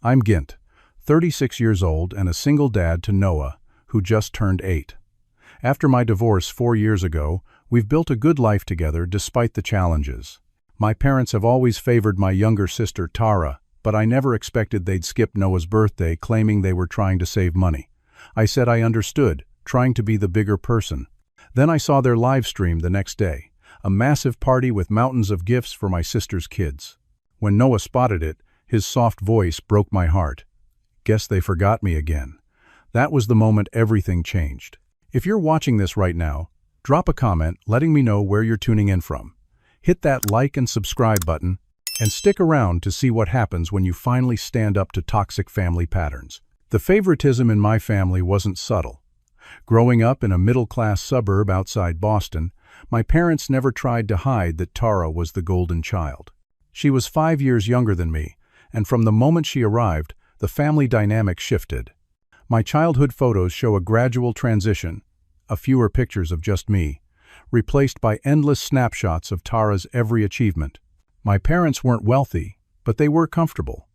I'm Gint, 36 years old and a single dad to Noah, who just turned 8. After my divorce 4 years ago, we've built a good life together despite the challenges. My parents have always favored my younger sister Tara, but I never expected they'd skip Noah's birthday claiming they were trying to save money. I said I understood, trying to be the bigger person. Then I saw their live stream the next day, a massive party with mountains of gifts for my sister's kids. When Noah spotted it, his soft voice broke my heart. Guess they forgot me again. That was the moment everything changed. If you're watching this right now, drop a comment letting me know where you're tuning in from. Hit that like and subscribe button, and stick around to see what happens when you finally stand up to toxic family patterns. The favoritism in my family wasn't subtle. Growing up in a middle-class suburb outside Boston, my parents never tried to hide that Tara was the golden child. She was 5 years younger than me, and from the moment she arrived, the family dynamic shifted. My childhood photos show a gradual transition, fewer pictures of just me, replaced by endless snapshots of Tara's every achievement. My parents weren't wealthy, but they were comfortable.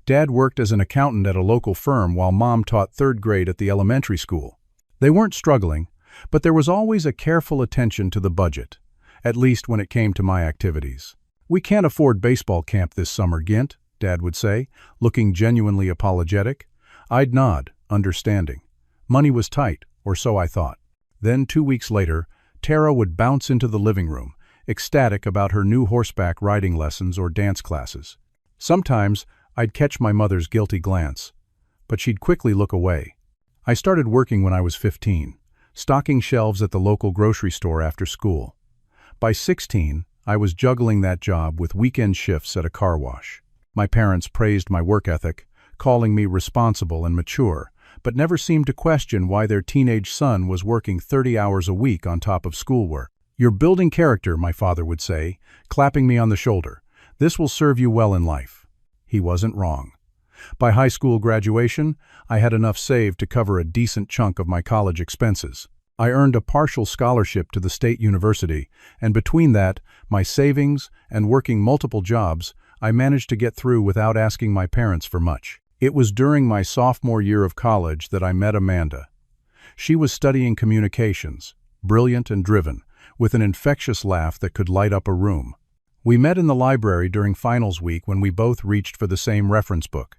Dad worked as an accountant at a local firm while Mom taught 3rd grade at the elementary school. They weren't struggling, but there was always a careful attention to the budget, at least when it came to my activities. "We can't afford baseball camp this summer, Gint," Dad would say, looking genuinely apologetic. I'd nod, understanding. Money was tight, or so I thought. Then 2 weeks later, Tara would bounce into the living room, ecstatic about her new horseback riding lessons or dance classes. Sometimes I'd catch my mother's guilty glance, but she'd quickly look away. I started working when I was 15, stocking shelves at the local grocery store after school. By 16, I was juggling that job with weekend shifts at a car wash. My parents praised my work ethic, calling me responsible and mature, but never seemed to question why their teenage son was working 30 hours a week on top of schoolwork. "You're building character," my father would say, clapping me on the shoulder. "This will serve you well in life." He wasn't wrong. By high school graduation, I had enough saved to cover a decent chunk of my college expenses. I earned a partial scholarship to the state university, and between that, my savings, and working multiple jobs, I managed to get through without asking my parents for much. It was during my sophomore year of college that I met Amanda. She was studying communications, brilliant and driven, with an infectious laugh that could light up a room. We met in the library during finals week when we both reached for the same reference book.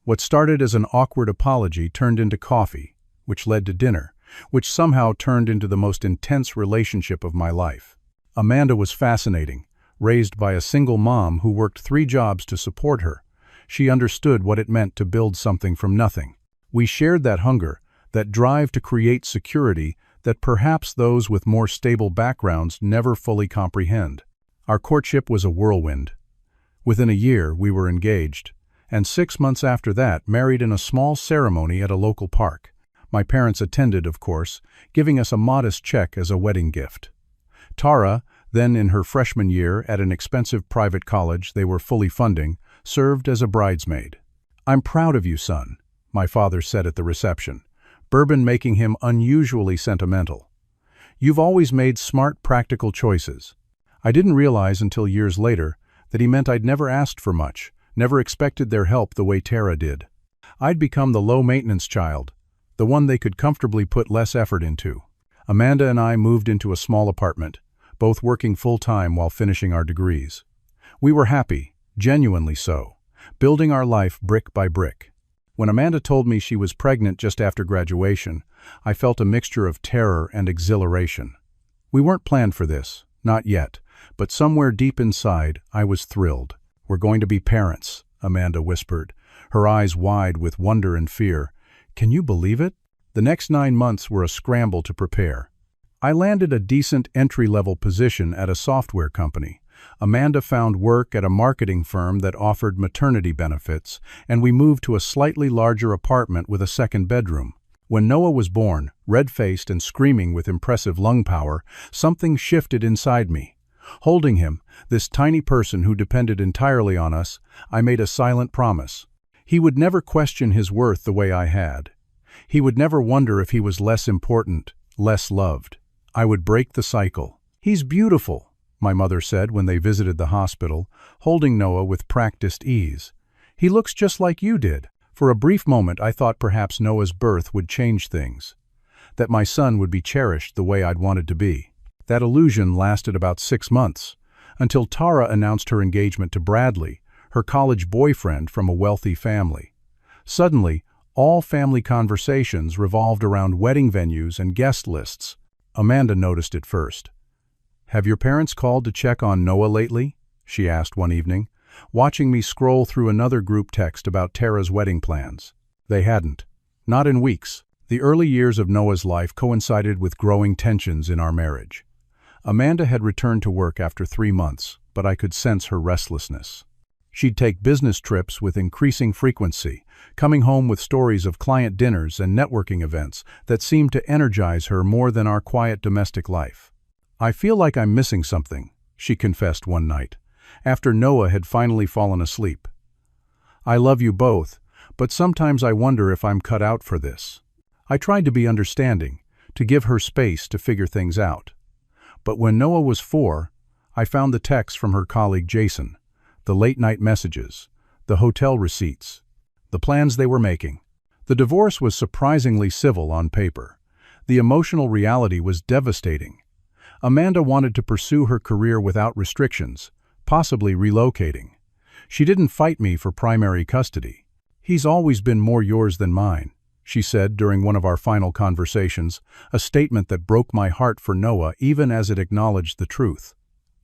What started as an awkward apology turned into coffee, which led to dinner, which somehow turned into the most intense relationship of my life. Amanda was fascinating, raised by a single mom who worked 3 jobs to support her. She understood what it meant to build something from nothing. We shared that hunger, that drive to create security that perhaps those with more stable backgrounds never fully comprehend. Our courtship was a whirlwind. Within a year, we were engaged, and 6 months after that, married in a small ceremony at a local park. My parents attended, of course, giving us a modest check as a wedding gift. Tara, then in her freshman year at an expensive private college they were fully funding, served as a bridesmaid. "I'm proud of you, son," my father said at the reception, bourbon making him unusually sentimental. "You've always made smart, practical choices." I didn't realize until years later that he meant I'd never asked for much, never expected their help the way Tara did. I'd become the low-maintenance child, the one they could comfortably put less effort into. Amanda and I moved into a small apartment, both working full-time while finishing our degrees. We were happy, genuinely so, building our life brick by brick. When Amanda told me she was pregnant just after graduation, I felt a mixture of terror and exhilaration. We weren't planned for this, not yet, but somewhere deep inside, I was thrilled. "We're going to be parents," Amanda whispered, her eyes wide with wonder and fear. "Can you believe it?" The next 9 months were a scramble to prepare. I landed a decent entry-level position at a software company. Amanda found work at a marketing firm that offered maternity benefits, and we moved to a slightly larger apartment with a 2nd bedroom. When Noah was born, red-faced and screaming with impressive lung power, something shifted inside me. Holding him, this tiny person who depended entirely on us, I made a silent promise. He would never question his worth the way I had. He would never wonder if he was less important, less loved. I would break the cycle. "He's beautiful," my mother said when they visited the hospital, holding Noah with practiced ease. He looks just like you did." For a brief moment I thought perhaps Noah's birth would change things, that my son would be cherished the way I'd wanted to be. That illusion lasted about 6 months, until Tara announced her engagement to Bradley, her college boyfriend from a wealthy family. Suddenly, all family conversations revolved around wedding venues and guest lists. Amanda noticed it first. "Have your parents called to check on Noah lately?" she asked one evening, watching me scroll through another group text about Tara's wedding plans. They hadn't. Not in weeks. The early years of Noah's life coincided with growing tensions in our marriage. Amanda had returned to work after 3 months, but I could sense her restlessness. She'd take business trips with increasing frequency, coming home with stories of client dinners and networking events that seemed to energize her more than our quiet domestic life. "I feel like I'm missing something," she confessed one night, after Noah had finally fallen asleep. "I love you both, but sometimes I wonder if I'm cut out for this." I tried to be understanding, to give her space to figure things out. But when Noah was 4, I found the texts from her colleague Jason, the late-night messages, the hotel receipts, the plans they were making. The divorce was surprisingly civil on paper. The emotional reality was devastating. Amanda wanted to pursue her career without restrictions, possibly relocating. She didn't fight me for primary custody. "He's always been more yours than mine," she said during one of our final conversations, a statement that broke my heart for Noah even as it acknowledged the truth.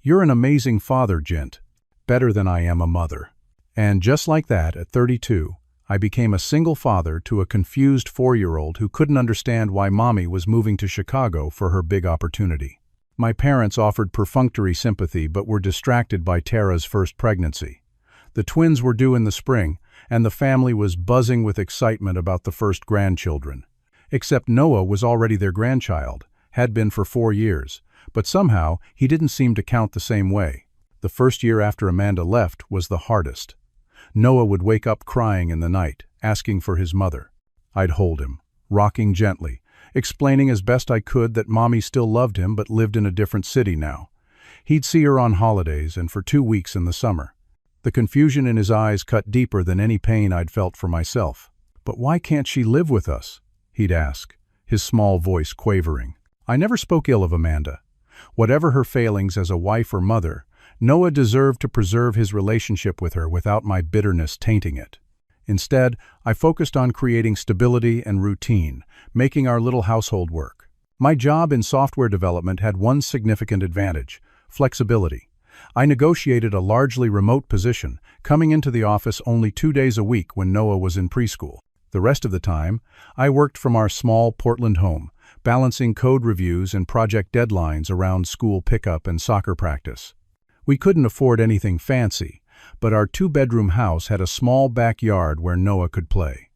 "You're an amazing father, Gent. Better than I am a mother." And just like that, at 32, I became a single father to a confused 4-year-old who couldn't understand why Mommy was moving to Chicago for her big opportunity. My parents offered perfunctory sympathy but were distracted by Tara's first pregnancy. The twins were due in the spring, and the family was buzzing with excitement about the first grandchildren. Except Noah was already their grandchild, had been for 4 years, but somehow he didn't seem to count the same way. The first year after Amanda left was the hardest. Noah would wake up crying in the night, asking for his mother. I'd hold him, rocking gently, explaining as best I could that Mommy still loved him but lived in a different city now. He'd see her on holidays and for 2 weeks in the summer. The confusion in his eyes cut deeper than any pain I'd felt for myself. "But why can't she live with us?" he'd ask, his small voice quavering. I never spoke ill of Amanda. Whatever her failings as a wife or mother, Noah deserved to preserve his relationship with her without my bitterness tainting it. Instead, I focused on creating stability and routine, making our little household work. My job in software development had one significant advantage: flexibility. I negotiated a largely remote position, coming into the office only 2 days a week when Noah was in preschool. The rest of the time, I worked from our small Portland home, balancing code reviews and project deadlines around school pickup and soccer practice. We couldn't afford anything fancy, but our 2-bedroom house had a small backyard where Noah could play.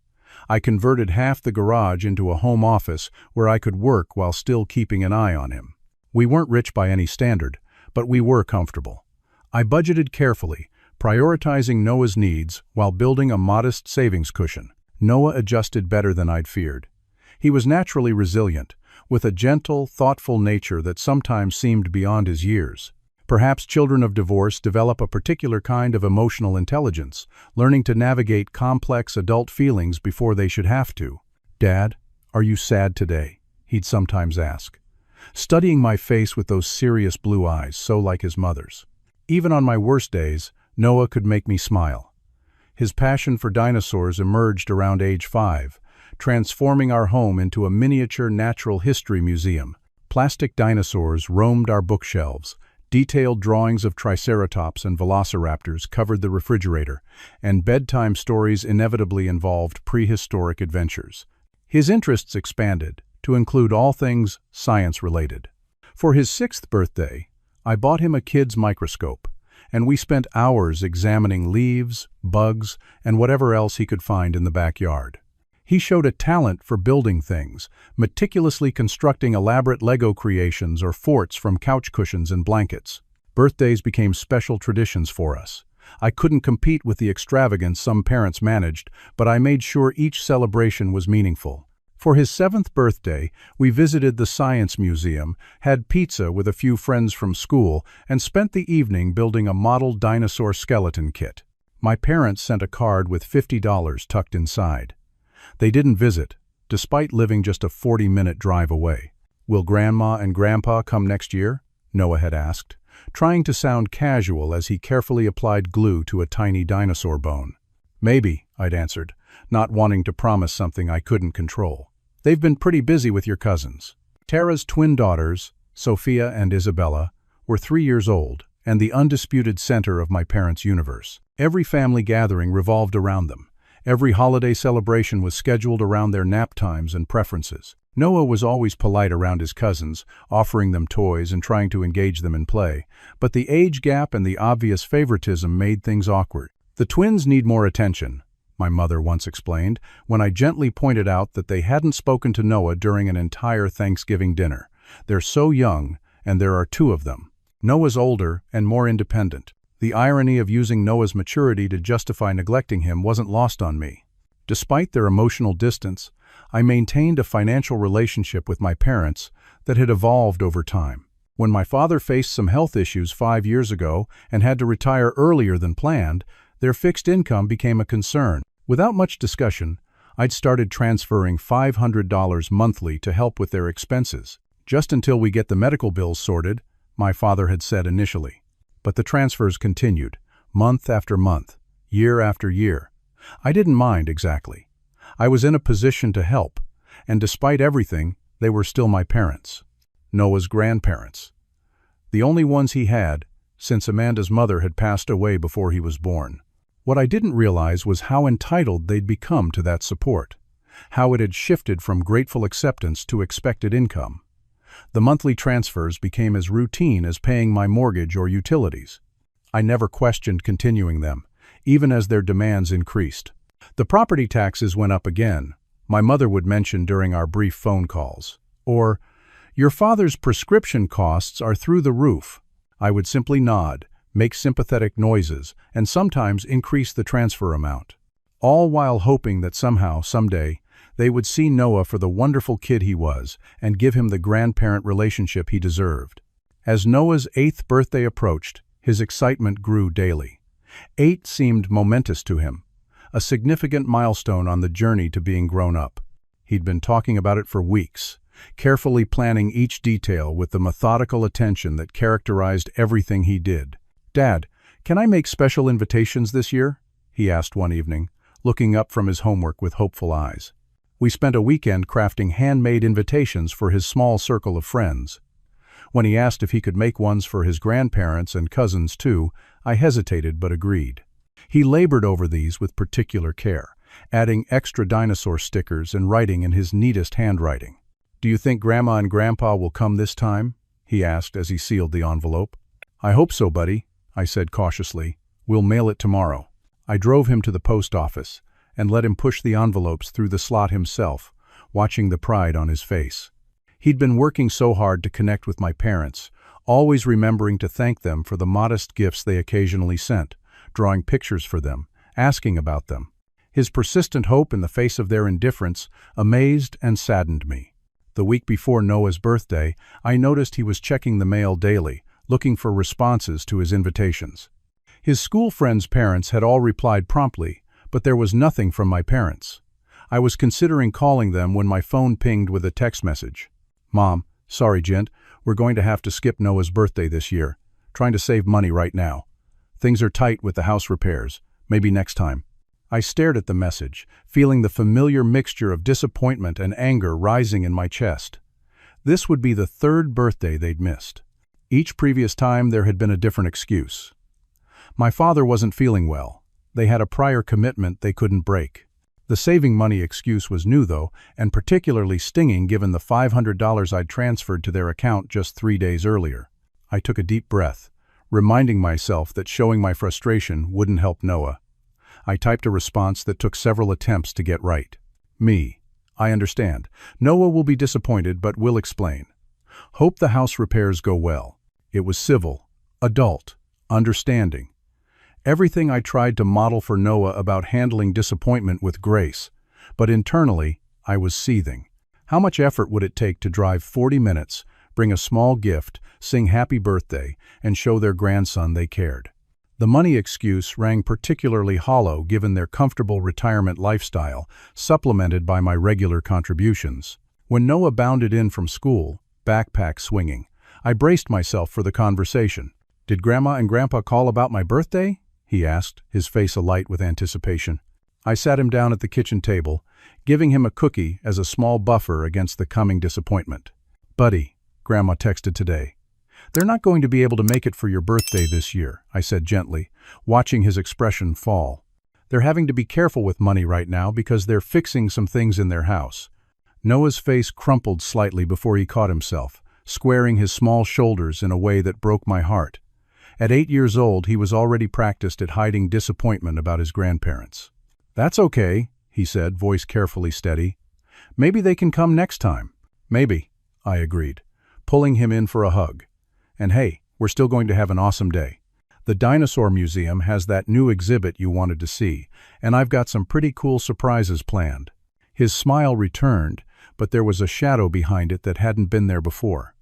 I converted half the garage into a home office where I could work while still keeping an eye on him. We weren't rich by any standard, but we were comfortable. I budgeted carefully, prioritizing Noah's needs while building a modest savings cushion. Noah adjusted better than I'd feared. He was naturally resilient, with a gentle, thoughtful nature that sometimes seemed beyond his years. Perhaps children of divorce develop a particular kind of emotional intelligence, learning to navigate complex adult feelings before they should have to. "Dad, are you sad today?" he'd sometimes ask, studying my face with those serious blue eyes, so like his mother's. Even on my worst days, Noah could make me smile. His passion for dinosaurs emerged around age 5, transforming our home into a miniature natural history museum. Plastic dinosaurs roamed our bookshelves, detailed drawings of triceratops and velociraptors covered the refrigerator, and bedtime stories inevitably involved prehistoric adventures. His interests expanded, to include all things science-related. For his 6th birthday, I bought him a kid's microscope, and we spent hours examining leaves, bugs, and whatever else he could find in the backyard. He showed a talent for building things, meticulously constructing elaborate Lego creations or forts from couch cushions and blankets. Birthdays became special traditions for us. I couldn't compete with the extravagance some parents managed, but I made sure each celebration was meaningful. For his 7th birthday, we visited the Science Museum, had pizza with a few friends from school, and spent the evening building a model dinosaur skeleton kit. My parents sent a card with $50 tucked inside. They didn't visit, despite living just a 40-minute drive away. "Will Grandma and Grandpa come next year?" Noah had asked, trying to sound casual as he carefully applied glue to a tiny dinosaur bone. "Maybe," I'd answered, not wanting to promise something I couldn't control. "They've been pretty busy with your cousins." Tara's twin daughters, Sophia and Isabella, were 3 years old and the undisputed center of my parents' universe. Every family gathering revolved around them. Every holiday celebration was scheduled around their nap times and preferences. Noah was always polite around his cousins, offering them toys and trying to engage them in play, but the age gap and the obvious favoritism made things awkward. "The twins need more attention," my mother once explained, when I gently pointed out that they hadn't spoken to Noah during an entire Thanksgiving dinner. "They're so young, and there are 2 of them. Noah's older and more independent." The irony of using Noah's maturity to justify neglecting him wasn't lost on me. Despite their emotional distance, I maintained a financial relationship with my parents that had evolved over time. When my father faced some health issues 5 years ago and had to retire earlier than planned, their fixed income became a concern. Without much discussion, I'd started transferring $500 monthly to help with their expenses. "Just until we get the medical bills sorted," my father had said initially. But the transfers continued, month after month, year after year. I didn't mind exactly. I was in a position to help, and despite everything, they were still my parents. Noah's grandparents. The only ones he had, since Amanda's mother had passed away before he was born. What I didn't realize was how entitled they'd become to that support, how it had shifted from grateful acceptance to expected income. The monthly transfers became as routine as paying my mortgage or utilities. I never questioned continuing them, even as their demands increased. The property taxes went up again, my mother would mention during our brief phone calls. Or, "Your father's prescription costs are through the roof." I would simply nod, make sympathetic noises, and sometimes increase the transfer amount. All while hoping that somehow, someday, they would see Noah for the wonderful kid he was and give him the grandparent relationship he deserved. As Noah's 8th birthday approached, his excitement grew daily. 8 seemed momentous to him, a significant milestone on the journey to being grown up. He'd been talking about it for weeks, carefully planning each detail with the methodical attention that characterized everything he did. "Dad, can I make special invitations this year?" he asked one evening, looking up from his homework with hopeful eyes. We spent a weekend crafting handmade invitations for his small circle of friends. When he asked if he could make ones for his grandparents and cousins too, I hesitated but agreed. He labored over these with particular care, adding extra dinosaur stickers and writing in his neatest handwriting. "Do you think Grandma and Grandpa will come this time?" he asked as he sealed the envelope. "I hope so, buddy," I said cautiously. "We'll mail it tomorrow." I drove him to the post office and let him push the envelopes through the slot himself, watching the pride on his face. He'd been working so hard to connect with my parents, always remembering to thank them for the modest gifts they occasionally sent, drawing pictures for them, asking about them. His persistent hope in the face of their indifference amazed and saddened me. The week before Noah's birthday, I noticed he was checking the mail daily, looking for responses to his invitations. His school friends' parents had all replied promptly, but there was nothing from my parents. I was considering calling them when my phone pinged with a text message. "Mom, sorry, gent, we're going to have to skip Noah's birthday this year. Trying to save money right now. Things are tight with the house repairs. Maybe next time." I stared at the message, feeling the familiar mixture of disappointment and anger rising in my chest. This would be the 3rd birthday they'd missed. Each previous time there had been a different excuse. My father wasn't feeling well. They had a prior commitment they couldn't break. The saving money excuse was new, though, and particularly stinging given the $500 I'd transferred to their account just 3 days earlier. I took a deep breath, reminding myself that showing my frustration wouldn't help Noah. I typed a response that took several attempts to get right. "Me. I understand. Noah will be disappointed, but will explain. Hope the house repairs go well." It was civil, adult, understanding. Everything I tried to model for Noah about handling disappointment with grace, but internally, I was seething. How much effort would it take to drive 40 minutes, bring a small gift, sing happy birthday, and show their grandson they cared? The money excuse rang particularly hollow given their comfortable retirement lifestyle, supplemented by my regular contributions. When Noah bounded in from school, backpack swinging, I braced myself for the conversation. "Did Grandma and Grandpa call about my birthday?" he asked, his face alight with anticipation. I sat him down at the kitchen table, giving him a cookie as a small buffer against the coming disappointment. "Buddy," Grandma texted today. "They're not going to be able to make it for your birthday this year," I said gently, watching his expression fall. "They're having to be careful with money right now because they're fixing some things in their house." Noah's face crumpled slightly before he caught himself, squaring his small shoulders in a way that broke my heart. At 8 years old, he was already practiced at hiding disappointment about his grandparents. "That's okay," he said, voice carefully steady. "Maybe they can come next time." "Maybe," I agreed, pulling him in for a hug. "And hey, we're still going to have an awesome day. The Dinosaur Museum has that new exhibit you wanted to see, and I've got some pretty cool surprises planned." His smile returned, but there was a shadow behind it that hadn't been there before.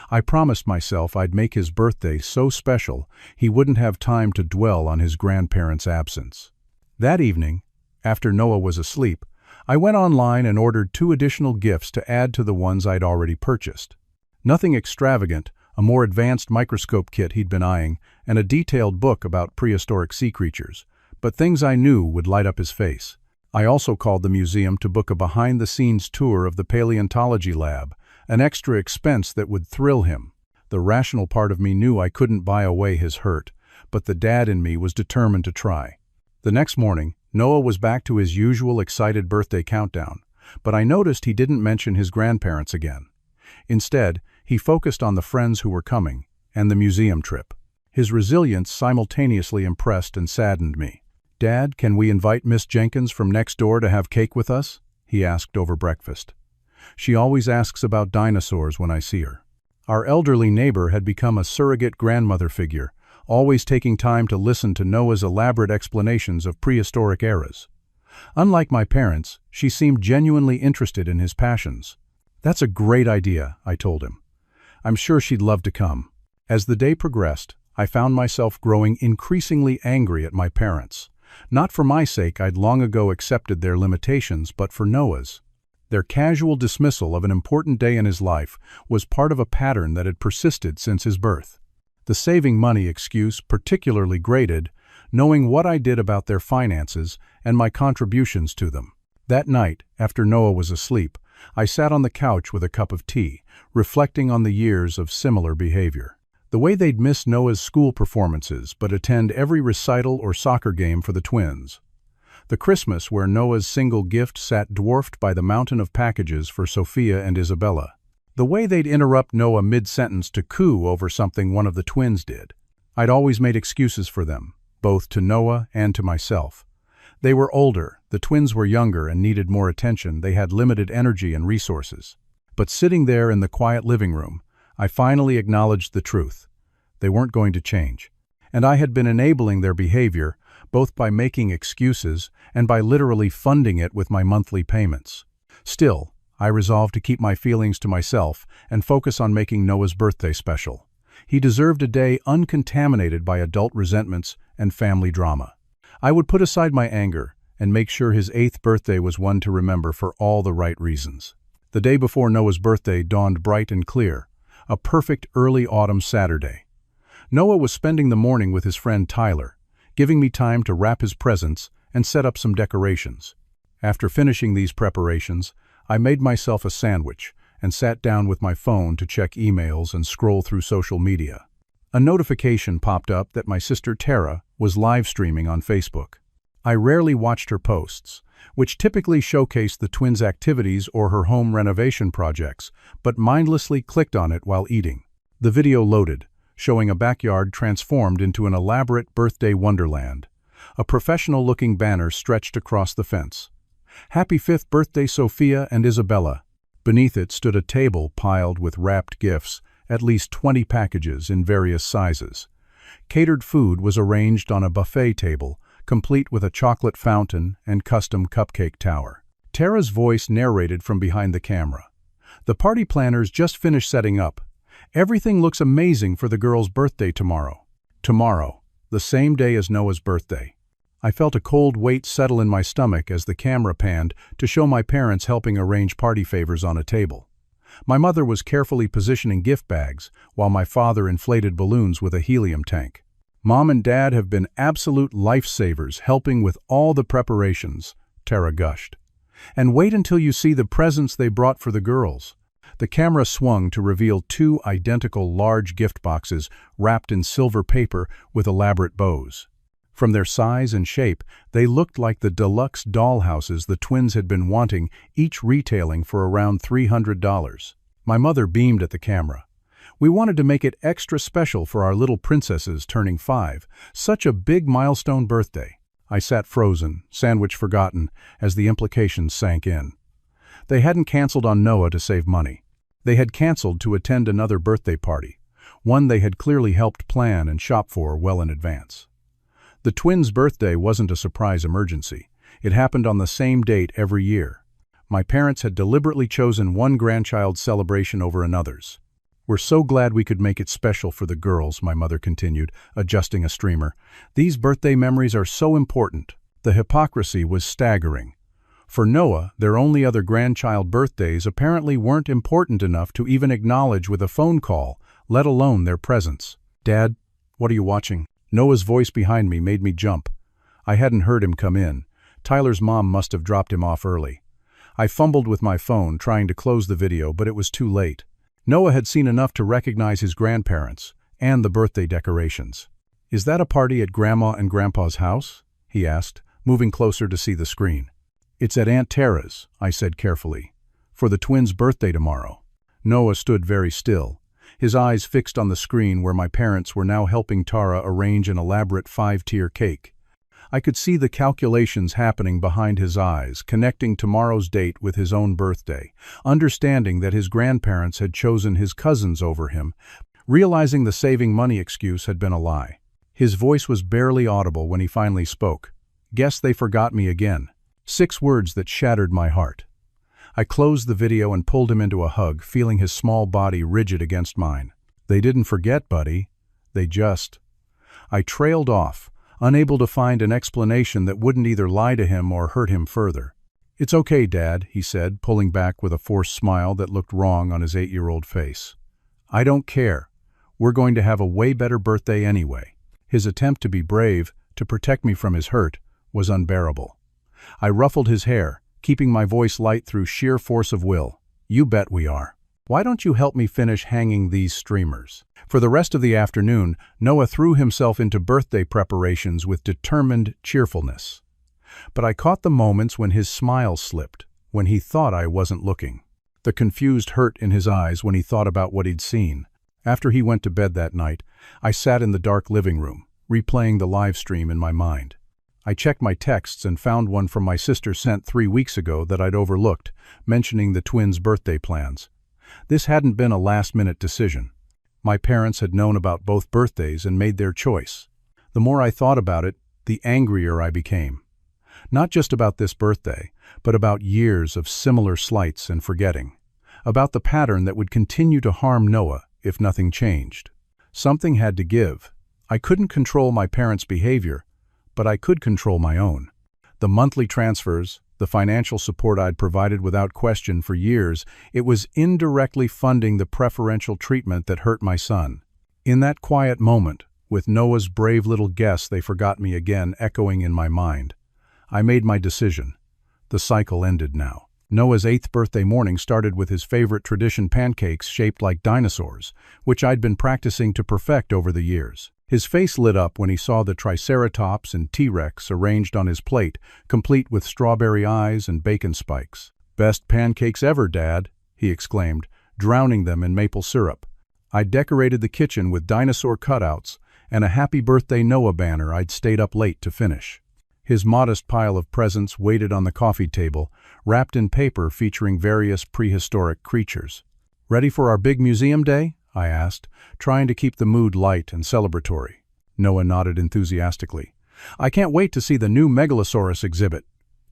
I promised myself I'd make his birthday so special he wouldn't have time to dwell on his grandparents' absence. That evening, after Noah was asleep, I went online and ordered 2 additional gifts to add to the ones I'd already purchased. Nothing extravagant, a more advanced microscope kit he'd been eyeing, and a detailed book about prehistoric sea creatures, but things I knew would light up his face. I also called the museum to book a behind-the-scenes tour of the paleontology lab, an extra expense that would thrill him. The rational part of me knew I couldn't buy away his hurt, but the dad in me was determined to try. The next morning, Noah was back to his usual excited birthday countdown, but I noticed he didn't mention his grandparents again. Instead, he focused on the friends who were coming and the museum trip. His resilience simultaneously impressed and saddened me. "Dad, can we invite Miss Jenkins from next door to have cake with us?" he asked over breakfast. "She always asks about dinosaurs when I see her." Our elderly neighbor had become a surrogate grandmother figure, always taking time to listen to Noah's elaborate explanations of prehistoric eras. Unlike my parents, she seemed genuinely interested in his passions. "That's a great idea," I told him. "I'm sure she'd love to come." As the day progressed, I found myself growing increasingly angry at my parents. Not for my sake, I'd long ago accepted their limitations, but for Noah's. Their casual dismissal of an important day in his life was part of a pattern that had persisted since his birth. The saving money excuse particularly grated, knowing what I did about their finances and my contributions to them. That night, after Noah was asleep, I sat on the couch with a cup of tea, reflecting on the years of similar behavior. The way they'd miss Noah's school performances but attend every recital or soccer game for the twins. The Christmas where Noah's single gift sat dwarfed by the mountain of packages for Sophia and Isabella. The way they'd interrupt Noah mid-sentence to coo over something one of the twins did. I'd always made excuses for them, both to Noah and to myself. They were older, the twins were younger and needed more attention, they had limited energy and resources. But sitting there in the quiet living room, I finally acknowledged the truth. They weren't going to change. And I had been enabling their behavior, both by making excuses and by literally funding it with my monthly payments. Still, I resolved to keep my feelings to myself and focus on making Noah's birthday special. He deserved a day uncontaminated by adult resentments and family drama. I would put aside my anger and make sure his 8th birthday was one to remember for all the right reasons. The day before Noah's birthday dawned bright and clear, a perfect early autumn Saturday. Noah was spending the morning with his friend Tyler, giving me time to wrap his presents and set up some decorations. After finishing these preparations, I made myself a sandwich and sat down with my phone to check emails and scroll through social media. A notification popped up that my sister Tara was live streaming on Facebook. I rarely watched her posts, which typically showcased the twins' activities or her home renovation projects, but mindlessly clicked on it while eating. The video loaded, showing a backyard transformed into an elaborate birthday wonderland. A professional-looking banner stretched across the fence. "Happy 5th birthday, Sophia and Isabella." Beneath it stood a table piled with wrapped gifts, at least 20 packages in various sizes. Catered food was arranged on a buffet table, complete with a chocolate fountain and custom cupcake tower. Tara's voice narrated from behind the camera. "The party planners just finished setting up. Everything looks amazing for the girl's birthday tomorrow." Tomorrow. the same day as Noah's birthday. I felt a cold weight settle in my stomach as the camera panned to show my parents helping arrange party favors on a table. My mother was carefully positioning gift bags, while my father inflated balloons with a helium tank. Mom and Dad have been absolute lifesavers helping with all the preparations, Tara gushed. And wait until you see the presents they brought for the girls. The camera swung to reveal two identical large gift boxes wrapped in silver paper with elaborate bows. From their size and shape, they looked like the deluxe dollhouses the twins had been wanting, each retailing for around $300. My mother beamed at the camera. We wanted to make it extra special for our little princesses turning 5. Such a big milestone birthday. I sat frozen, sandwich forgotten, as the implications sank in. They hadn't canceled on Noah to save money. They had canceled to attend another birthday party, one they had clearly helped plan and shop for well in advance. The twins' birthday wasn't a surprise emergency. It happened on the same date every year. My parents had deliberately chosen one grandchild's celebration over another's. We're so glad we could make it special for the girls, my mother continued, adjusting a streamer. These birthday memories are so important. The hypocrisy was staggering. For Noah, their only other grandchild birthdays apparently weren't important enough to even acknowledge with a phone call, let alone their presence. Dad, what are you watching? Noah's voice behind me made me jump. I hadn't heard him come in. Tyler's mom must have dropped him off early. I fumbled with my phone, trying to close the video, but it was too late. Noah had seen enough to recognize his grandparents and the birthday decorations. Is that a party at Grandma and Grandpa's house? He asked, moving closer to see the screen. It's at Aunt Tara's, I said carefully, for the twins' birthday tomorrow. Noah stood very still, his eyes fixed on the screen where my parents were now helping Tara arrange an elaborate 5-tier cake. I could see the calculations happening behind his eyes, connecting tomorrow's date with his own birthday, understanding that his grandparents had chosen his cousins over him, realizing the saving money excuse had been a lie. His voice was barely audible when he finally spoke. Guess they forgot me again. 6 words that shattered my heart. I closed the video and pulled him into a hug, feeling his small body rigid against mine. They didn't forget, buddy. They just... I trailed off, unable to find an explanation that wouldn't either lie to him or hurt him further. It's okay, Dad, he said, pulling back with a forced smile that looked wrong on his 8-year-old face. I don't care. We're going to have a way better birthday anyway. His attempt to be brave, to protect me from his hurt, was unbearable. I ruffled his hair, keeping my voice light through sheer force of will. You bet we are. Why don't you help me finish hanging these streamers? For the rest of the afternoon, Noah threw himself into birthday preparations with determined cheerfulness. But I caught the moments when his smile slipped, when he thought I wasn't looking. The confused hurt in his eyes when he thought about what he'd seen. After he went to bed that night, I sat in the dark living room, replaying the live stream in my mind. I checked my texts and found one from my sister sent 3 weeks ago that I'd overlooked, mentioning the twins' birthday plans. This hadn't been a last-minute decision. My parents had known about both birthdays and made their choice. The more I thought about it, the angrier I became. Not just about this birthday, but about years of similar slights and forgetting. About the pattern that would continue to harm Noah if nothing changed. Something had to give. I couldn't control my parents' behavior, but I could control my own. The monthly transfers, the financial support I'd provided without question for years, it was indirectly funding the preferential treatment that hurt my son. In that quiet moment, with Noah's brave little guess they forgot me again echoing in my mind, I made my decision. The cycle ended now. Noah's 8th birthday morning started with his favorite tradition, pancakes shaped like dinosaurs, which I'd been practicing to perfect over the years. His face lit up when he saw the Triceratops and T-Rex arranged on his plate, complete with strawberry eyes and bacon spikes. "Best pancakes ever, Dad," he exclaimed, drowning them in maple syrup. I decorated the kitchen with dinosaur cutouts and a Happy Birthday Noah banner I'd stayed up late to finish. His modest pile of presents waited on the coffee table, wrapped in paper featuring various prehistoric creatures. "Ready for our big museum day?" I asked, trying to keep the mood light and celebratory. Noah nodded enthusiastically. "I can't wait to see the new Megalosaurus exhibit."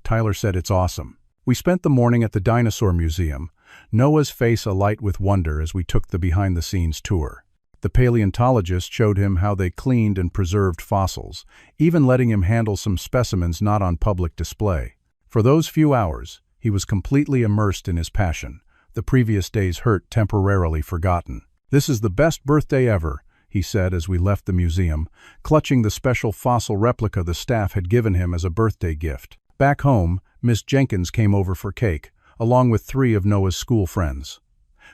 Tyler said it's awesome. We spent the morning at the Dinosaur Museum, Noah's face alight with wonder as we took the behind-the-scenes tour. The paleontologist showed him how they cleaned and preserved fossils, even letting him handle some specimens not on public display. For those few hours, he was completely immersed in his passion, the previous day's hurt temporarily forgotten. "This is the best birthday ever," he said as we left the museum, clutching the special fossil replica the staff had given him as a birthday gift. Back home, Miss Jenkins came over for cake, along with 3 of Noah's school friends.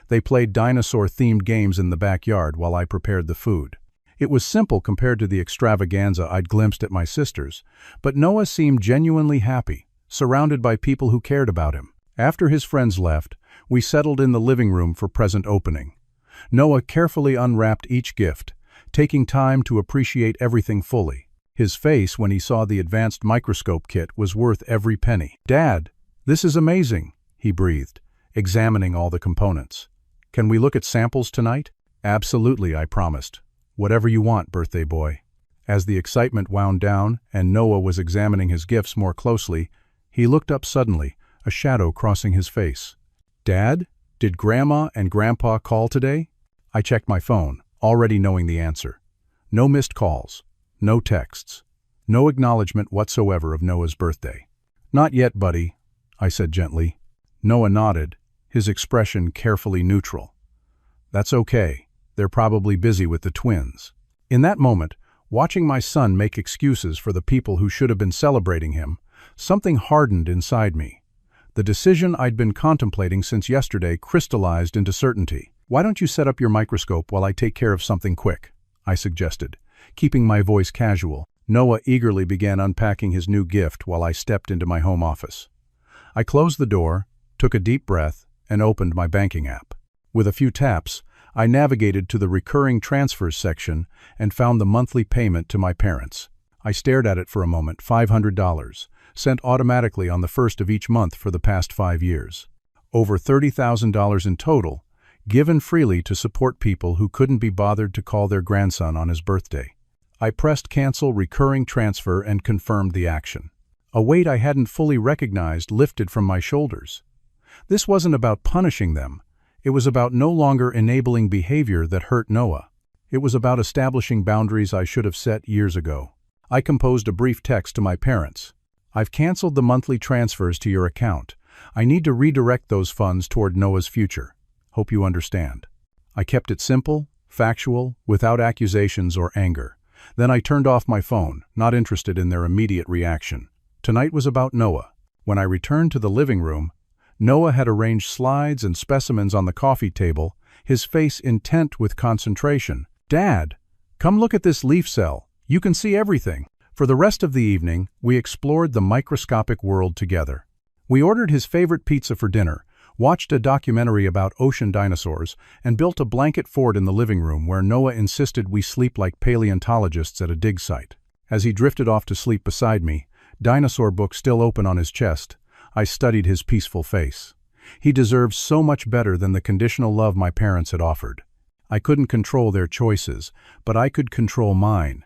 They played dinosaur-themed games in the backyard while I prepared the food. It was simple compared to the extravaganza I'd glimpsed at my sister's, but Noah seemed genuinely happy, surrounded by people who cared about him. After his friends left, we settled in the living room for present opening. Noah carefully unwrapped each gift, taking time to appreciate everything fully. His face when he saw the advanced microscope kit was worth every penny. "Dad, this is amazing," he breathed, examining all the components. "Can we look at samples tonight?" "Absolutely," I promised. "Whatever you want, birthday boy." As the excitement wound down and Noah was examining his gifts more closely, he looked up suddenly, a shadow crossing his face. "Dad, did Grandma and Grandpa call today?" I checked my phone, already knowing the answer. No missed calls, no texts, no acknowledgement whatsoever of Noah's birthday. "Not yet, buddy," I said gently. Noah nodded, his expression carefully neutral. "That's okay. They're probably busy with the twins." In that moment, watching my son make excuses for the people who should have been celebrating him, something hardened inside me. The decision I'd been contemplating since yesterday crystallized into certainty. "Why don't you set up your microscope while I take care of something quick?" I suggested, keeping my voice casual. Noah eagerly began unpacking his new gift while I stepped into my home office. I closed the door, took a deep breath, and opened my banking app. With a few taps, I navigated to the recurring transfers section and found the monthly payment to my parents. I stared at it for a moment. $500, sent automatically on the first of each month for the past 5 years. Over $30,000 in total, given freely to support people who couldn't be bothered to call their grandson on his birthday. I pressed cancel recurring transfer and confirmed the action. A weight I hadn't fully recognized lifted from my shoulders. This wasn't about punishing them. It was about no longer enabling behavior that hurt Noah. It was about establishing boundaries I should have set years ago. I composed a brief text to my parents. "I've canceled the monthly transfers to your account. I need to redirect those funds toward Noah's future. Hope you understand." I kept it simple, factual, without accusations or anger. Then I turned off my phone, not interested in their immediate reaction. Tonight was about Noah. When I returned to the living room, Noah had arranged slides and specimens on the coffee table, his face intent with concentration. "Dad, come look at this leaf cell. You can see everything." For the rest of the evening, we explored the microscopic world together. We ordered his favorite pizza for dinner, watched a documentary about ocean dinosaurs, and built a blanket fort in the living room where Noah insisted we sleep like paleontologists at a dig site. As he drifted off to sleep beside me, dinosaur book still open on his chest, I studied his peaceful face. He deserved so much better than the conditional love my parents had offered. I couldn't control their choices, but I could control mine.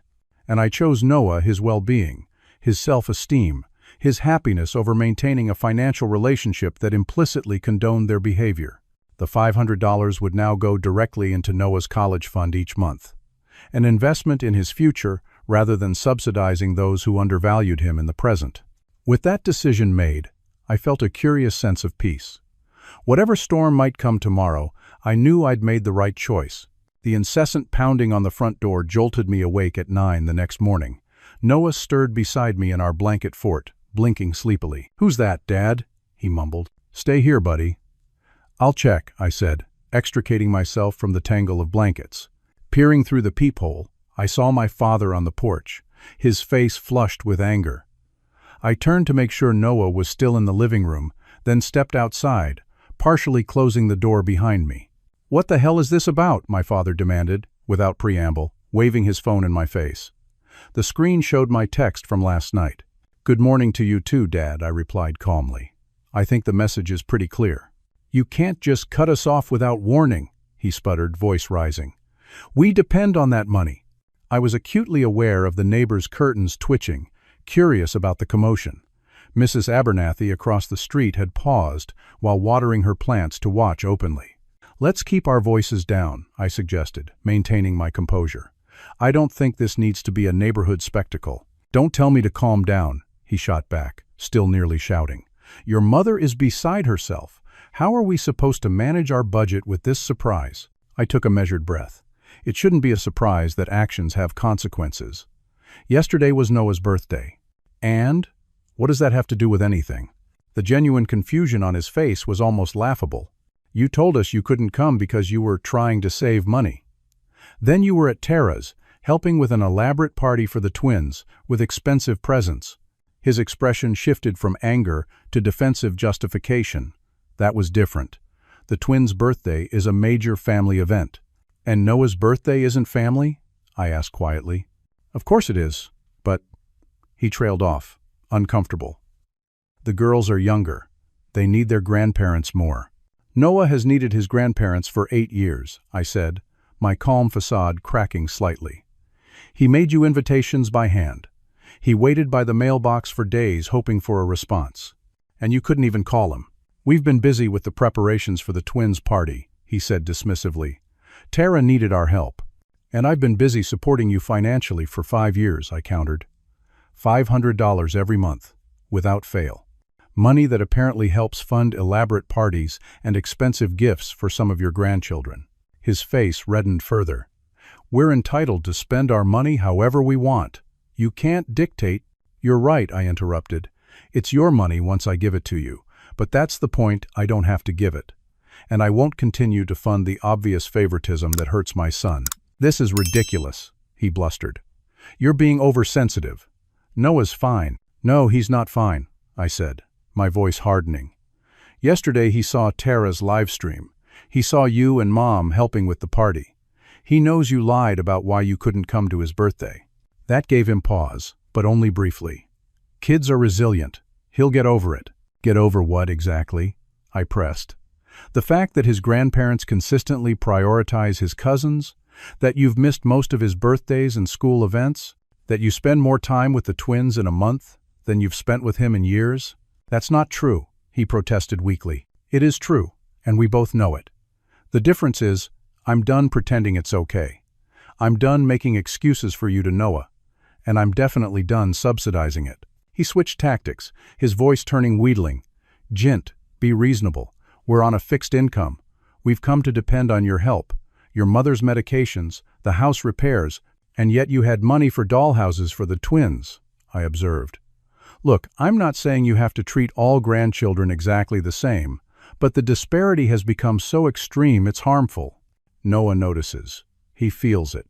And I chose Noah, his well-being, his self-esteem, his happiness over maintaining a financial relationship that implicitly condoned their behavior. The $500 would now go directly into Noah's college fund each month, an investment in his future rather than subsidizing those who undervalued him in the present. With that decision made, I felt a curious sense of peace. Whatever storm might come tomorrow, I knew I'd made the right choice. The incessant pounding on the front door jolted me awake at 9 the next morning. Noah stirred beside me in our blanket fort, blinking sleepily. "Who's that, Dad?" he mumbled. "Stay here, buddy." "I'll check," I said, extricating myself from the tangle of blankets. Peering through the peephole, I saw my father on the porch, his face flushed with anger. I turned to make sure Noah was still in the living room, then stepped outside, partially closing the door behind me. "What the hell is this about?" my father demanded, without preamble, waving his phone in my face. The screen showed my text from last night. "Good morning to you too, Dad," I replied calmly. "I think the message is pretty clear." "You can't just cut us off without warning," he sputtered, voice rising. "We depend on that money." I was acutely aware of the neighbor's curtains twitching, curious about the commotion. Mrs. Abernathy across the street had paused while watering her plants to watch openly. Let's keep our voices down, I suggested, maintaining my composure. I don't think this needs to be a neighborhood spectacle. Don't tell me to calm down, he shot back, still nearly shouting. Your mother is beside herself. How are we supposed to manage our budget with this surprise? I took a measured breath. It shouldn't be a surprise that actions have consequences. Yesterday was Noah's birthday. And? What does that have to do with anything? The genuine confusion on his face was almost laughable. You told us you couldn't come because you were trying to save money. Then you were at Tara's, helping with an elaborate party for the twins, with expensive presents. His expression shifted from anger to defensive justification. That was different. The twins' birthday is a major family event. And Noah's birthday isn't family? I asked quietly. Of course it is, but... He trailed off, uncomfortable. The girls are younger. They need their grandparents more. Noah has needed his grandparents for 8 years, I said, my calm facade cracking slightly. He made you invitations by hand. He waited by the mailbox for days hoping for a response. And you couldn't even call him. We've been busy with the preparations for the twins' party, he said dismissively. Tara needed our help. And I've been busy supporting you financially for 5 years, I countered. $500 every month, without fail. Money that apparently helps fund elaborate parties and expensive gifts for some of your grandchildren. His face reddened further. We're entitled to spend our money however we want. You can't dictate. You're right, I interrupted. It's your money once I give it to you, but that's the point, I don't have to give it. And I won't continue to fund the obvious favoritism that hurts my son. This is ridiculous, he blustered. You're being oversensitive. Noah's fine. No, he's not fine, I said, my voice hardening. Yesterday he saw Tara's live stream. He saw you and Mom helping with the party. He knows you lied about why you couldn't come to his birthday. That gave him pause, but only briefly. Kids are resilient. He'll get over it. Get over what exactly? I pressed. The fact that his grandparents consistently prioritize his cousins, that you've missed most of his birthdays and school events, that you spend more time with the twins in a month than you've spent with him in years. That's not true, he protested weakly. It is true, and we both know it. The difference is, I'm done pretending it's okay. I'm done making excuses for you to Noah, and I'm definitely done subsidizing it. He switched tactics, his voice turning wheedling. Jint, be reasonable. We're on a fixed income. We've come to depend on your help, your mother's medications, the house repairs, and yet you had money for dollhouses for the twins, I observed. Look, I'm not saying you have to treat all grandchildren exactly the same, but the disparity has become so extreme it's harmful. Noah notices. He feels it.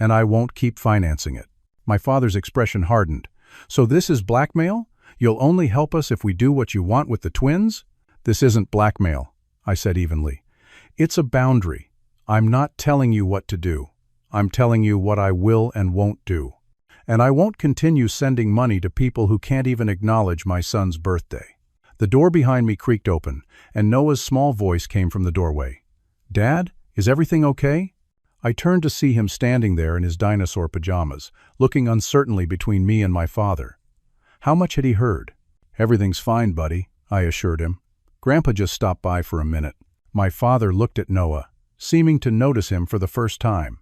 And I won't keep financing it. My father's expression hardened. So this is blackmail? You'll only help us if we do what you want with the twins? This isn't blackmail, I said evenly. It's a boundary. I'm not telling you what to do. I'm telling you what I will and won't do. And I won't continue sending money to people who can't even acknowledge my son's birthday. The door behind me creaked open, and Noah's small voice came from the doorway. Dad, is everything okay? I turned to see him standing there in his dinosaur pajamas, looking uncertainly between me and my father. How much had he heard? Everything's fine, buddy, I assured him. Grandpa just stopped by for a minute. My father looked at Noah, seeming to notice him for the first time.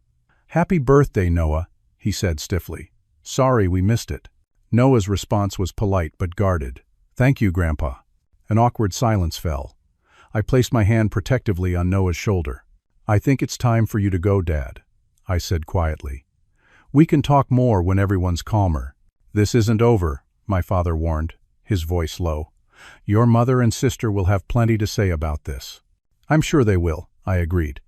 Happy birthday, Noah, he said stiffly. Sorry we missed it. Noah's response was polite but guarded. Thank you, Grandpa. An awkward silence fell. I placed my hand protectively on Noah's shoulder. I think it's time for you to go, Dad, I said quietly. We can talk more when everyone's calmer. This isn't over, my father warned, his voice low. Your mother and sister will have plenty to say about this. I'm sure they will, I agreed.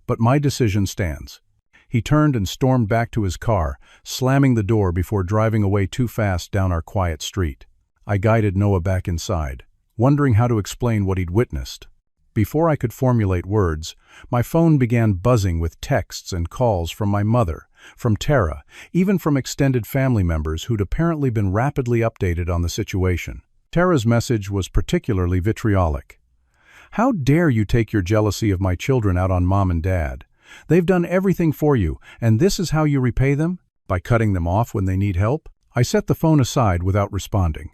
But my decision stands. He turned and stormed back to his car, slamming the door before driving away too fast down our quiet street. I guided Noah back inside, wondering how to explain what he'd witnessed. Before I could formulate words, my phone began buzzing with texts and calls from my mother, from Tara, even from extended family members who'd apparently been rapidly updated on the situation. Tara's message was particularly vitriolic. How dare you take your jealousy of my children out on Mom and Dad? They've done everything for you, and this is how you repay them? By cutting them off when they need help? I set the phone aside without responding.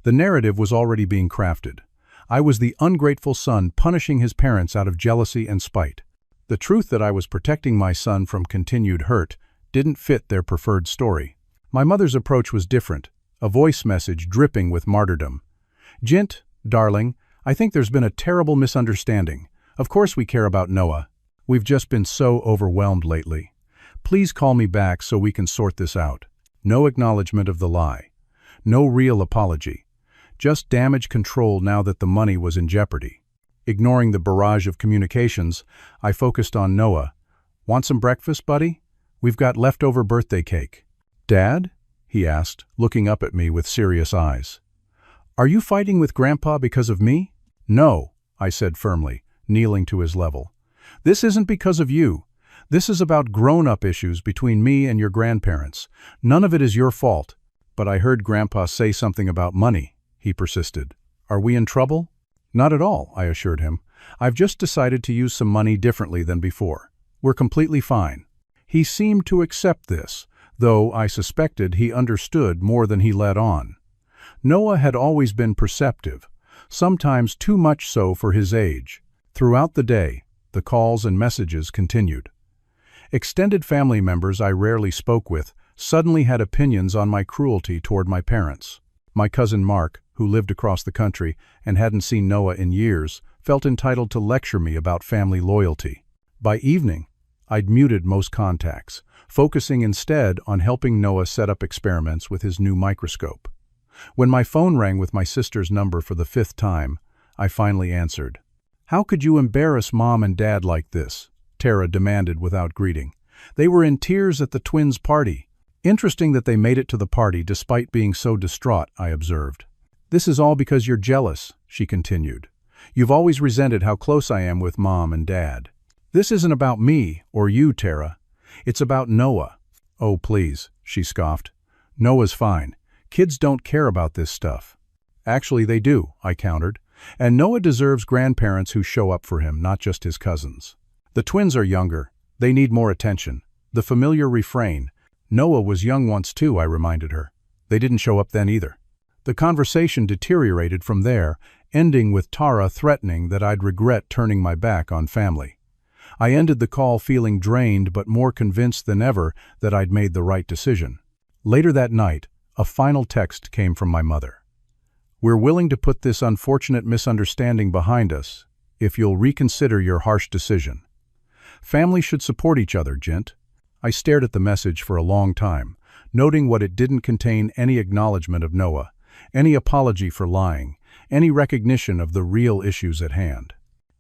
The narrative was already being crafted. I was the ungrateful son punishing his parents out of jealousy and spite. The truth that I was protecting my son from continued hurt didn't fit their preferred story. My mother's approach was different, a voice message dripping with martyrdom. "Jint, darling, I think there's been a terrible misunderstanding. Of course we care about Noah. We've just been so overwhelmed lately. Please call me back so we can sort this out." No acknowledgement of the lie. No real apology. Just damage control now that the money was in jeopardy. Ignoring the barrage of communications, I focused on Noah. "Want some breakfast, buddy? We've got leftover birthday cake." "Dad?" he asked, looking up at me with serious eyes. "Are you fighting with Grandpa because of me?" "No," I said firmly, kneeling to his level. "This isn't because of you. This is about grown-up issues between me and your grandparents. None of it is your fault." "But I heard Grandpa say something about money," he persisted. "Are we in trouble?" "Not at all," I assured him. "I've just decided to use some money differently than before. We're completely fine." He seemed to accept this, though I suspected he understood more than he let on. Noah had always been perceptive, sometimes too much so for his age. Throughout the day, the calls and messages continued. Extended family members I rarely spoke with suddenly had opinions on my cruelty toward my parents. My cousin Mark, who lived across the country and hadn't seen Noah in years, felt entitled to lecture me about family loyalty. By evening, I'd muted most contacts, focusing instead on helping Noah set up experiments with his new microscope. When my phone rang with my sister's number for the 5th time, I finally answered. "How could you embarrass Mom and Dad like this?" Tara demanded without greeting. "They were in tears at the twins' party." "Interesting that they made it to the party despite being so distraught," I observed. "This is all because you're jealous," she continued. "You've always resented how close I am with Mom and Dad." "This isn't about me or you, Tara. It's about Noah." "Oh, please," she scoffed. "Noah's fine. Kids don't care about this stuff." "Actually, they do," I countered. "And Noah deserves grandparents who show up for him, not just his cousins. The twins are younger. They need more attention." The familiar refrain. "Noah was young once too," I reminded her. "They didn't show up then either." The conversation deteriorated from there, ending with Tara threatening that I'd regret turning my back on family. I ended the call feeling drained but more convinced than ever that I'd made the right decision. Later that night, a final text came from my mother. "We're willing to put this unfortunate misunderstanding behind us if you'll reconsider your harsh decision. Family should support each other, Jint." I stared at the message for a long time, noting what it didn't contain: any acknowledgement of Noah, any apology for lying, any recognition of the real issues at hand.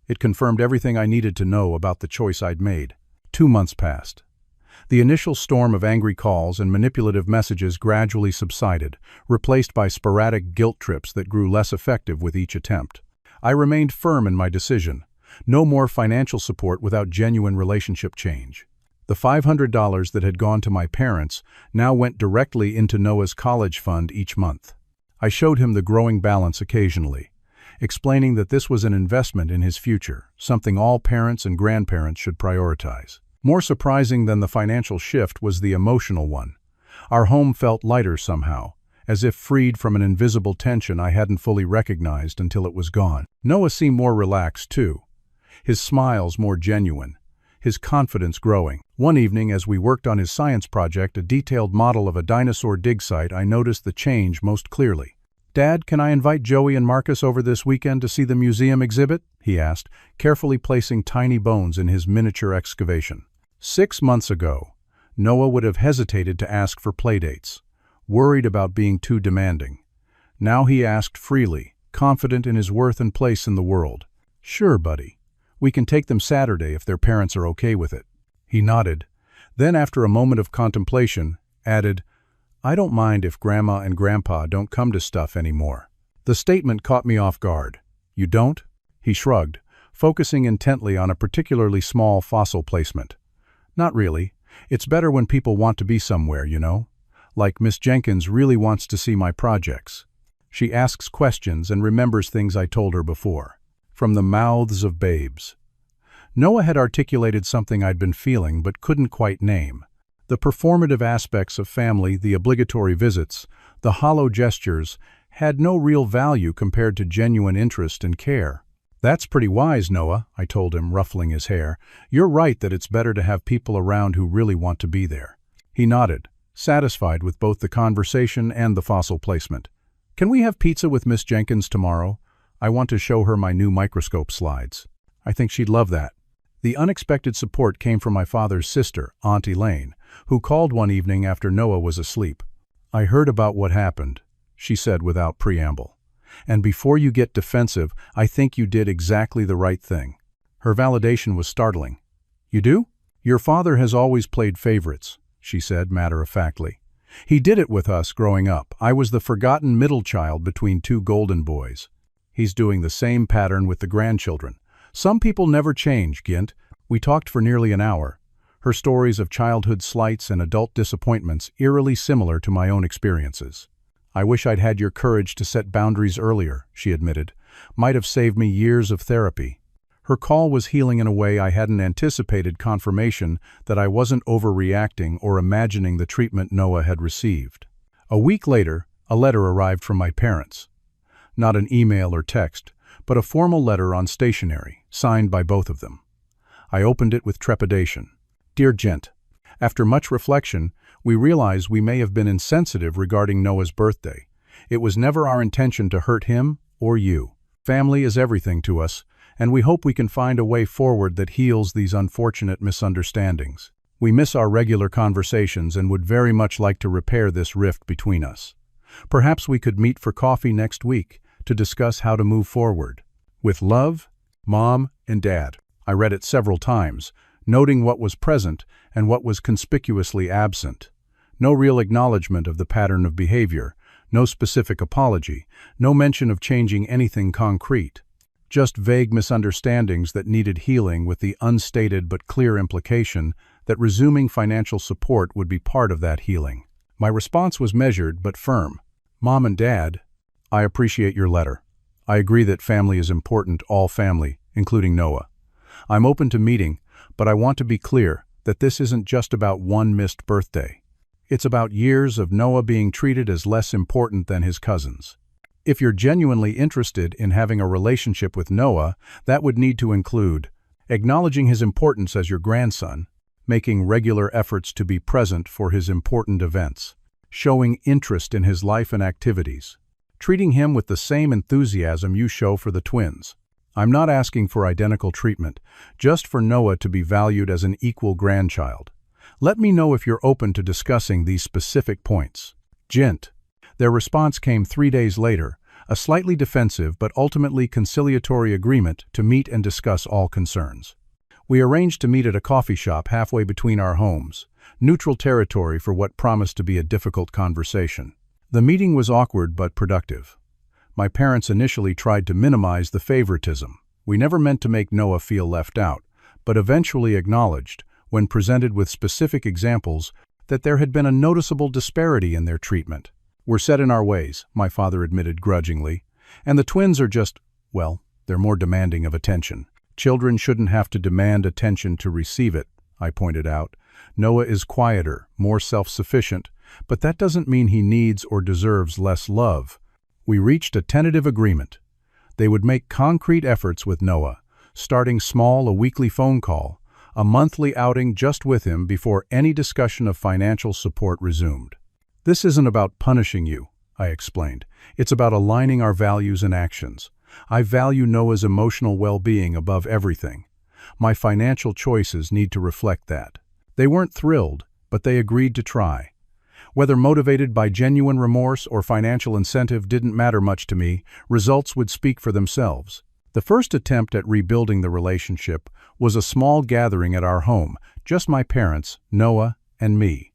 It confirmed everything I needed to know about the choice I'd made. 2 months passed. The initial storm of angry calls and manipulative messages gradually subsided, replaced by sporadic guilt trips that grew less effective with each attempt. I remained firm in my decision. No more financial support without genuine relationship change. The $500 that had gone to my parents now went directly into Noah's college fund each month. I showed him the growing balance occasionally, explaining that this was an investment in his future, something all parents and grandparents should prioritize. More surprising than the financial shift was the emotional one. Our home felt lighter somehow, as if freed from an invisible tension I hadn't fully recognized until it was gone. Noah seemed more relaxed, too. His smiles more genuine, his confidence growing. One evening, as we worked on his science project, a detailed model of a dinosaur dig site, I noticed the change most clearly. "Dad, can I invite Joey and Marcus over this weekend to see the museum exhibit?" he asked, carefully placing tiny bones in his miniature excavation. 6 months ago, Noah would have hesitated to ask for playdates, worried about being too demanding. Now he asked freely, confident in his worth and place in the world. "Sure, buddy. We can take them Saturday if their parents are okay with it." He nodded. Then, after a moment of contemplation, added, "I don't mind if Grandma and Grandpa don't come to stuff anymore." The statement caught me off guard. "You don't?" He shrugged, focusing intently on a particularly small fossil placement. "Not really. It's better when people want to be somewhere, you know? Like Miss Jenkins really wants to see my projects. She asks questions and remembers things I told her before." From the mouths of babes. Noah had articulated something I'd been feeling but couldn't quite name. The performative aspects of family, the obligatory visits, the hollow gestures, had no real value compared to genuine interest and care. "That's pretty wise, Noah," I told him, ruffling his hair. "You're right that it's better to have people around who really want to be there." He nodded, satisfied with both the conversation and the fossil placement. "Can we have pizza with Miss Jenkins tomorrow? I want to show her my new microscope slides. I think she'd love that." The unexpected support came from my father's sister, Aunt Elaine, who called one evening after Noah was asleep. "I heard about what happened," she said without preamble. "And before you get defensive, I think you did exactly the right thing." Her validation was startling. "You do? Your father has always played favorites," she said matter-of-factly. "He did it with us growing up. I was the forgotten middle child between two golden boys. He's doing the same pattern with the grandchildren. Some people never change, Gint." We talked for nearly an hour, her stories of childhood slights and adult disappointments eerily similar to my own experiences. "I wish I'd had your courage to set boundaries earlier," she admitted. "Might have saved me years of therapy." Her call was healing in a way I hadn't anticipated, confirmation that I wasn't overreacting or imagining the treatment Noah had received. A week later, a letter arrived from my parents. Not an email or text, but a formal letter on stationery, signed by both of them. I opened it with trepidation. "Dear Gent, after much reflection, we realize we may have been insensitive regarding Noah's birthday. It was never our intention to hurt him or you. Family is everything to us, and we hope we can find a way forward that heals these unfortunate misunderstandings. We miss our regular conversations and would very much like to repair this rift between us. Perhaps we could meet for coffee next week to discuss how to move forward. With love, Mom and Dad." I read it several times, noting what was present and what was conspicuously absent. No real acknowledgement of the pattern of behavior, no specific apology, no mention of changing anything concrete. Just vague misunderstandings that needed healing, with the unstated but clear implication that resuming financial support would be part of that healing. My response was measured but firm. "Mom and Dad, I appreciate your letter. I agree that family is important, all family, including Noah. I'm open to meeting, but I want to be clear that this isn't just about one missed birthday. It's about years of Noah being treated as less important than his cousins. If you're genuinely interested in having a relationship with Noah, that would need to include acknowledging his importance as your grandson, making regular efforts to be present for his important events, showing interest in his life and activities, treating him with the same enthusiasm you show for the twins. I'm not asking for identical treatment, just for Noah to be valued as an equal grandchild. Let me know if you're open to discussing these specific points. Gent." Their response came 3 days later, a slightly defensive but ultimately conciliatory agreement to meet and discuss all concerns. We arranged to meet at a coffee shop halfway between our homes, neutral territory for what promised to be a difficult conversation. The meeting was awkward but productive. My parents initially tried to minimize the favoritism. We never meant to make Noah feel left out, but eventually acknowledged, when presented with specific examples, that there had been a noticeable disparity in their treatment. "We're set in our ways," my father admitted grudgingly, "and the twins are just, well, they're more demanding of attention. Children shouldn't have to demand attention to receive it," I pointed out. "Noah is quieter, more self-sufficient, but that doesn't mean he needs or deserves less love." We reached a tentative agreement. They would make concrete efforts with Noah, starting small, a weekly phone call, a monthly outing just with him before any discussion of financial support resumed. "This isn't about punishing you," I explained. "It's about aligning our values and actions. I value Noah's emotional well-being above everything. My financial choices need to reflect that." They weren't thrilled, but they agreed to try. Whether motivated by genuine remorse or financial incentive didn't matter much to me. Results would speak for themselves. The first attempt at rebuilding the relationship was a small gathering at our home, just my parents, Noah, and me.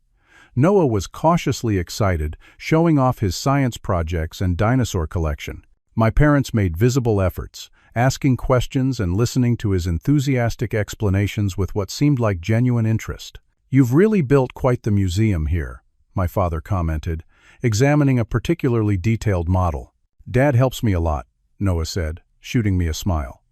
Noah was cautiously excited, showing off his science projects and dinosaur collection. My parents made visible efforts, asking questions and listening to his enthusiastic explanations with what seemed like genuine interest. "You've really built quite the museum here," my father commented, examining a particularly detailed model. "Dad helps me a lot," Noah said, shooting me a smile.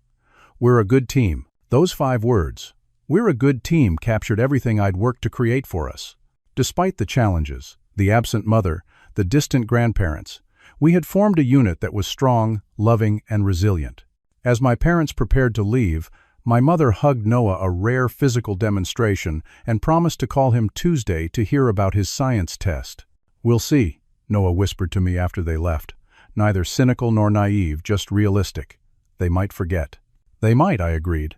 "We're a good team." Those 5 words, "we're a good team," captured everything I'd worked to create for us. Despite the challenges, the absent mother, the distant grandparents, We had formed a unit that was strong, loving, and resilient. As my parents prepared to leave, my mother hugged Noah, a rare physical demonstration, and promised to call him Tuesday to hear about his science test. "We'll see," Noah whispered to me after they left. Neither cynical nor naive, just realistic. They might forget. "They might," I agreed.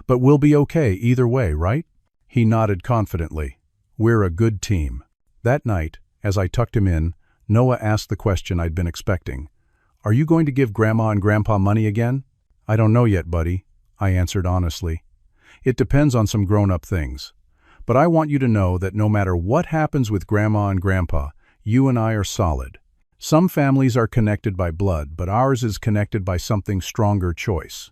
"But we'll be okay either way, right?" He nodded confidently. "We're a good team." That night, as I tucked him in, Noah asked the question I'd been expecting. "Are you going to give Grandma and Grandpa money again?" "I don't know yet, buddy," I answered honestly. "It depends on some grown-up things. But I want you to know that no matter what happens with Grandma and Grandpa, you and I are solid. Some families are connected by blood, but ours is connected by something stronger: choice.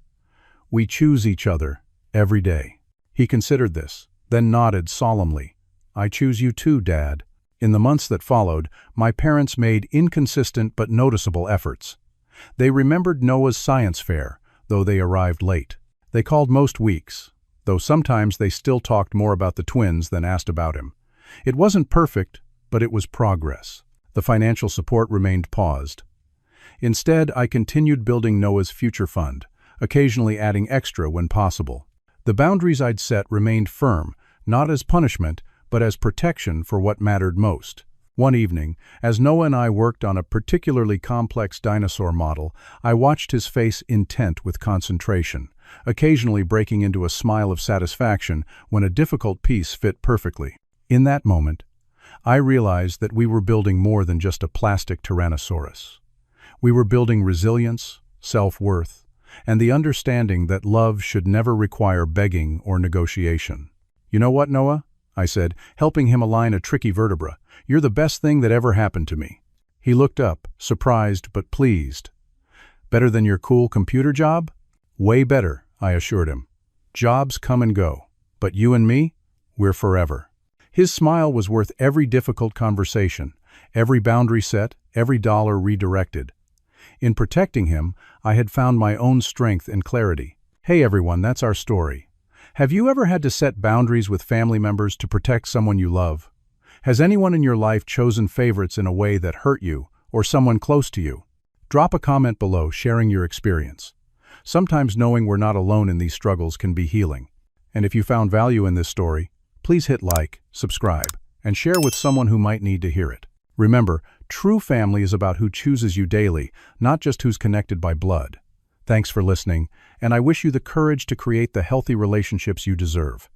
We choose each other every day." He considered this, then nodded solemnly. "I choose you too, Dad." In the months that followed, my parents made inconsistent but noticeable efforts. They remembered Noah's science fair, though they arrived late. They called most weeks, though sometimes they still talked more about the twins than asked about him. It wasn't perfect, but it was progress. The financial support remained paused. Instead, I continued building Noah's future fund, occasionally adding extra when possible. The boundaries I'd set remained firm, not as punishment, but as protection for what mattered most. One evening, as Noah and I worked on a particularly complex dinosaur model, I watched his face intent with concentration, occasionally breaking into a smile of satisfaction when a difficult piece fit perfectly. In that moment, I realized that we were building more than just a plastic Tyrannosaurus. We were building resilience, self-worth, and the understanding that love should never require begging or negotiation. "You know what, Noah?" I said, helping him align a tricky vertebra. "You're the best thing that ever happened to me." He looked up, surprised but pleased. "Better than your cool computer job?" "Way better," I assured him. "Jobs come and go, but you and me, we're forever." His smile was worth every difficult conversation, every boundary set, every dollar redirected. In protecting him, I had found my own strength and clarity. Hey everyone, that's our story. Have you ever had to set boundaries with family members to protect someone you love? Has anyone in your life chosen favorites in a way that hurt you, or someone close to you? Drop a comment below sharing your experience. Sometimes knowing we're not alone in these struggles can be healing. And if you found value in this story, please hit like, subscribe, and share with someone who might need to hear it. Remember, true family is about who chooses you daily, not just who's connected by blood. Thanks for listening, and I wish you the courage to create the healthy relationships you deserve.